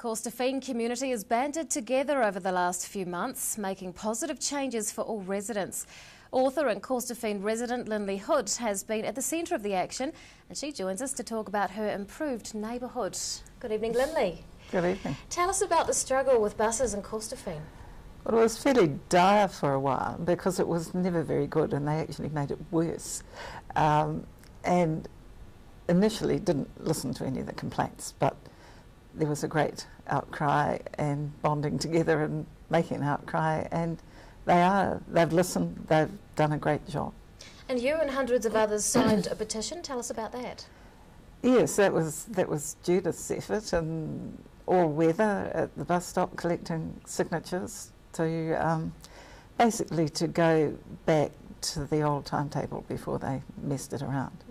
The Corstorphine community has banded together over the last few months, making positive changes for all residents. Author and Corstorphine resident Lynley Hood has been at the centre of the action, and she joins us to talk about her improved neighbourhood. Good evening, Lynley. Good evening. Tell us about the struggle with buses in Corstorphine. Well, it was fairly dire for a while because it was never very good and they actually made it worse. And initially didn't listen to any of the complaints, but there was a great outcry and bonding together and making an outcry, and they've listened, they've done a great job. And you and hundreds of others signed a petition. Tell us about that. Yes, that was Judith's effort, and all weather at the bus stop collecting signatures to basically to go back to the old timetable before they messed it around.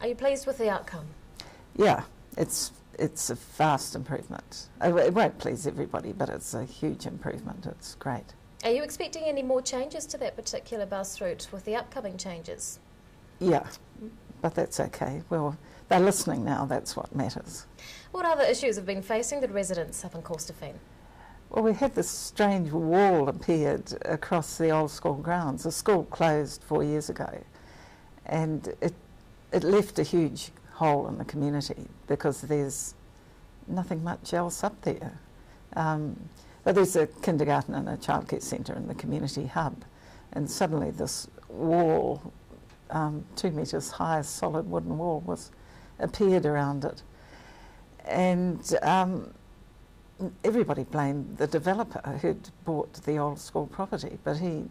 Are you pleased with the outcome? Yeah, it's a vast improvement. It won't please everybody, but it's a huge improvement. It's great. Are you expecting any more changes to that particular bus route with the upcoming changes? Yeah, but that's okay. Well, they're listening now, that's what matters. What other issues have been facing the residents up in Corstorphine? Well, we had this strange wall appeared across the old school grounds. The school closed 4 years ago, and it left a huge hole in the community because there's nothing much else up there. But there's a kindergarten and a childcare centre in the community hub, and suddenly this wall, 2 metres high, solid wooden wall, appeared around it. And everybody blamed the developer who'd bought the old school property, but he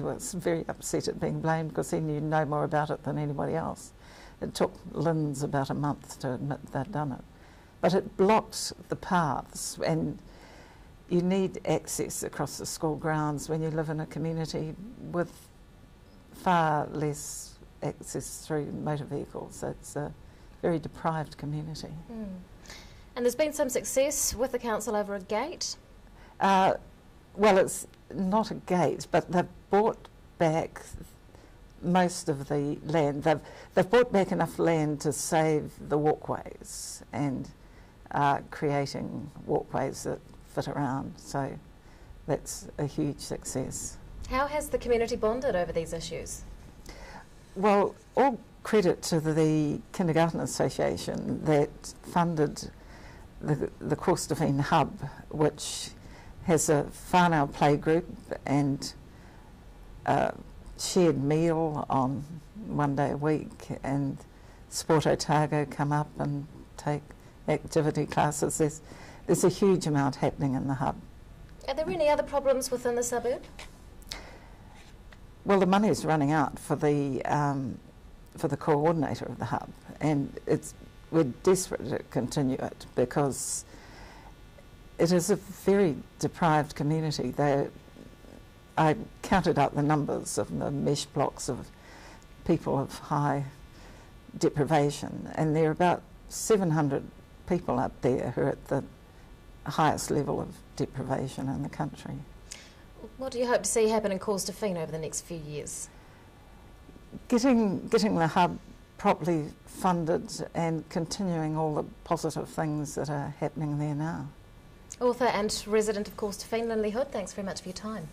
was very upset at being blamed because he knew no more about it than anybody else. It took Lynn's about a month to admit they'd done it. But it blocked the paths, and you need access across the school grounds when you live in a community with far less access through motor vehicles. It's a very deprived community. And there's been some success with the council over a gate? Well, it's not a gate, but they've bought back most of the land. They've bought back enough land to save the walkways and creating walkways that fit around, so that's a huge success. How has the community bonded over these issues? Well, all credit to the Kindergarten Association that funded the Corstorphine Hub, which has a whānau playgroup and a shared meal on 1 day a week, and Sport Otago come up and take activity classes. There's a huge amount happening in the hub. Are there any other problems within the suburb? Well, the money is running out for the coordinator of the hub, and we're desperate to continue it because it is a very deprived community. I counted out the numbers of the mesh blocks of people of high deprivation, and there are about 700 people up there who are at the highest level of deprivation in the country. What do you hope to see happen in Corstorphine over the next few years? Getting the hub properly funded and continuing all the positive things that are happening there now. Author and resident of Corstorphine, Lynley Hood, thanks very much for your time.